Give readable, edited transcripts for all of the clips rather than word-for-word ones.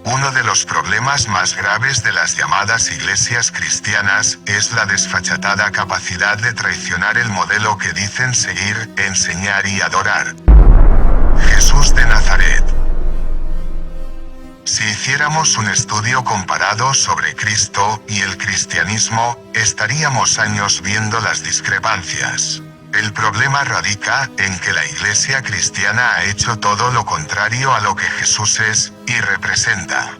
Uno de los problemas más graves de las llamadas iglesias cristianas es la desfachatada capacidad de traicionar el modelo que dicen seguir, enseñar y adorar. Jesús de Nazaret. Si hiciéramos un estudio comparado sobre Cristo y el cristianismo, estaríamos años viendo las discrepancias. El problema radica en que la Iglesia cristiana ha hecho todo lo contrario a lo que Jesús es y representa.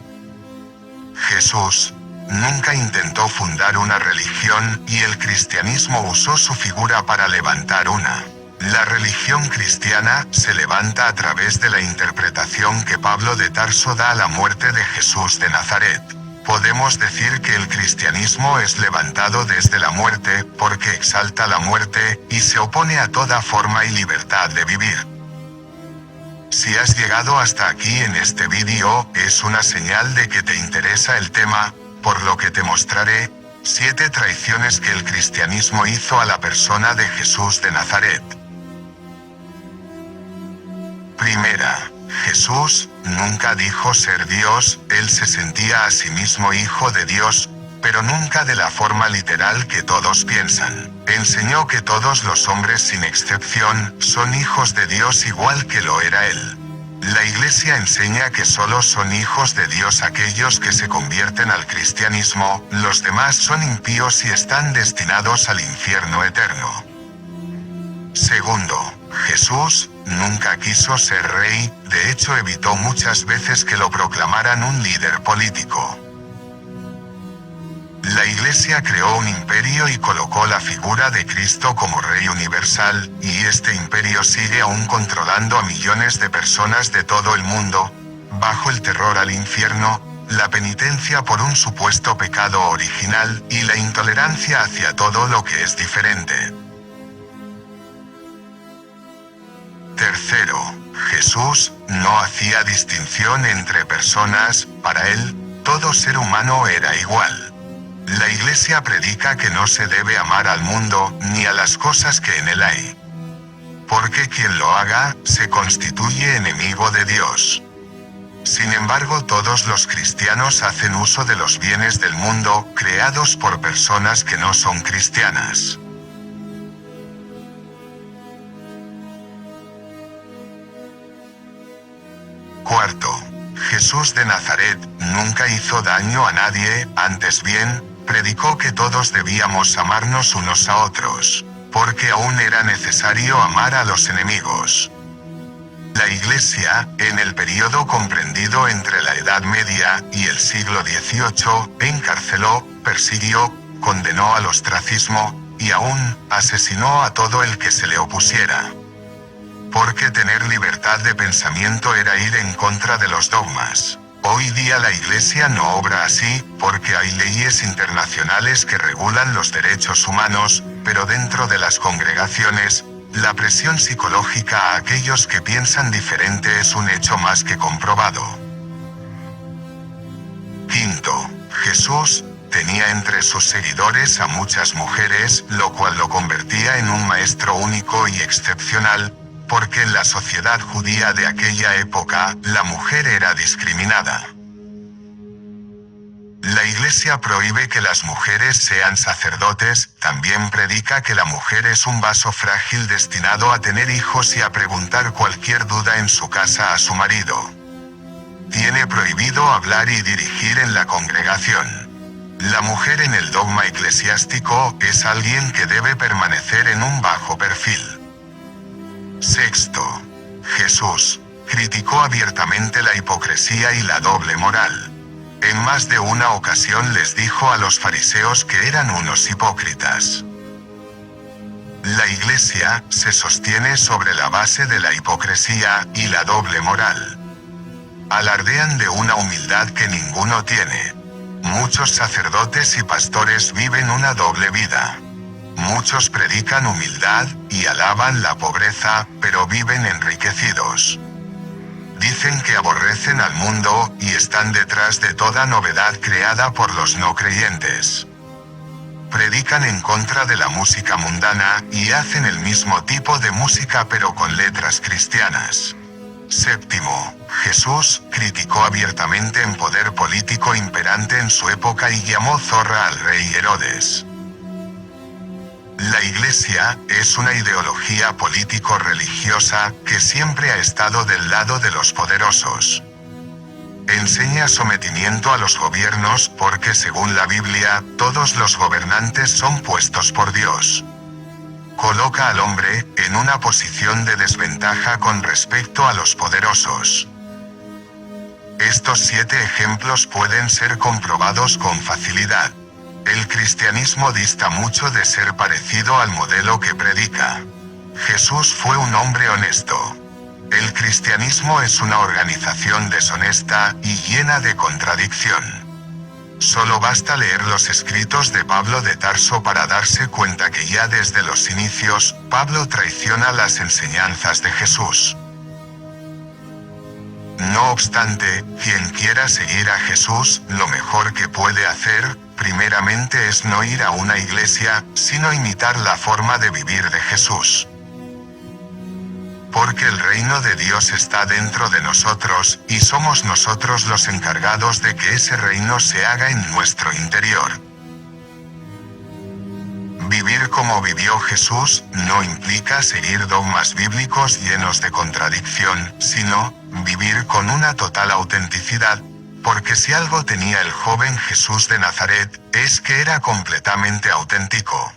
Jesús nunca intentó fundar una religión y el cristianismo usó su figura para levantar una. La religión cristiana se levanta a través de la interpretación que Pablo de Tarso da a la muerte de Jesús de Nazaret. Podemos decir que el cristianismo es levantado desde la muerte, porque exalta la muerte, y se opone a toda forma y libertad de vivir. Si has llegado hasta aquí en este vídeo, es una señal de que te interesa el tema, por lo que te mostraré 7 traiciones que el cristianismo hizo a la persona de Jesús de Nazaret. Primera. Jesús nunca dijo ser Dios, él se sentía a sí mismo hijo de Dios, pero nunca de la forma literal que todos piensan. Enseñó que todos los hombres sin excepción son hijos de Dios igual que lo era él. La Iglesia enseña que solo son hijos de Dios aquellos que se convierten al cristianismo, los demás son impíos y están destinados al infierno eterno. Segundo, Jesús nunca quiso ser rey, de hecho evitó muchas veces que lo proclamaran un líder político. La Iglesia creó un imperio y colocó la figura de Cristo como Rey universal, y este imperio sigue aún controlando a millones de personas de todo el mundo, bajo el terror al infierno, la penitencia por un supuesto pecado original, y la intolerancia hacia todo lo que es diferente. Tercero, Jesús no hacía distinción entre personas, para él, todo ser humano era igual. La Iglesia predica que no se debe amar al mundo, ni a las cosas que en él hay. Porque quien lo haga, se constituye enemigo de Dios. Sin embargo, todos los cristianos hacen uso de los bienes del mundo, creados por personas que no son cristianas. Cuarto, Jesús de Nazaret nunca hizo daño a nadie, antes bien, predicó que todos debíamos amarnos unos a otros, porque aún era necesario amar a los enemigos. La Iglesia, en el período comprendido entre la Edad Media y el siglo XVIII, encarceló, persiguió, condenó al ostracismo, y aún asesinó a todo el que se le opusiera. Porque tener libertad de pensamiento era ir en contra de los dogmas. Hoy día la Iglesia no obra así, porque hay leyes internacionales que regulan los derechos humanos, pero dentro de las congregaciones, la presión psicológica a aquellos que piensan diferente es un hecho más que comprobado. Quinto, Jesús tenía entre sus seguidores a muchas mujeres, lo cual lo convertía en un maestro único y excepcional, porque en la sociedad judía de aquella época, la mujer era discriminada. La Iglesia prohíbe que las mujeres sean sacerdotes, también predica que la mujer es un vaso frágil destinado a tener hijos y a preguntar cualquier duda en su casa a su marido. Tiene prohibido hablar y dirigir en la congregación. La mujer en el dogma eclesiástico es alguien que debe permanecer en un bajo perfil. Sexto, Jesús criticó abiertamente la hipocresía y la doble moral. En más de una ocasión les dijo a los fariseos que eran unos hipócritas. La Iglesia se sostiene sobre la base de la hipocresía y la doble moral. Alardean de una humildad que ninguno tiene. Muchos sacerdotes y pastores viven una doble vida. Muchos predican humildad y alaban la pobreza, pero viven enriquecidos. Dicen que aborrecen al mundo y están detrás de toda novedad creada por los no creyentes. Predican en contra de la música mundana y hacen el mismo tipo de música pero con letras cristianas. Séptimo, Jesús criticó abiertamente el poder político imperante en su época y llamó zorra al rey Herodes. La Iglesia es una ideología político-religiosa que siempre ha estado del lado de los poderosos. Enseña sometimiento a los gobiernos porque según la Biblia, todos los gobernantes son puestos por Dios. Coloca al hombre en una posición de desventaja con respecto a los poderosos. Estos 7 ejemplos pueden ser comprobados con facilidad. El cristianismo dista mucho de ser parecido al modelo que predica. Jesús fue un hombre honesto. El cristianismo es una organización deshonesta y llena de contradicción. Solo basta leer los escritos de Pablo de Tarso para darse cuenta que ya desde los inicios, Pablo traiciona las enseñanzas de Jesús. No obstante, quien quiera seguir a Jesús, lo mejor que puede hacer, primeramente es no ir a una iglesia, sino imitar la forma de vivir de Jesús. Porque el reino de Dios está dentro de nosotros, y somos nosotros los encargados de que ese reino se haga en nuestro interior. Vivir como vivió Jesús, no implica seguir dogmas bíblicos llenos de contradicción, sino, vivir con una total autenticidad, porque si algo tenía el joven Jesús de Nazaret, es que era completamente auténtico.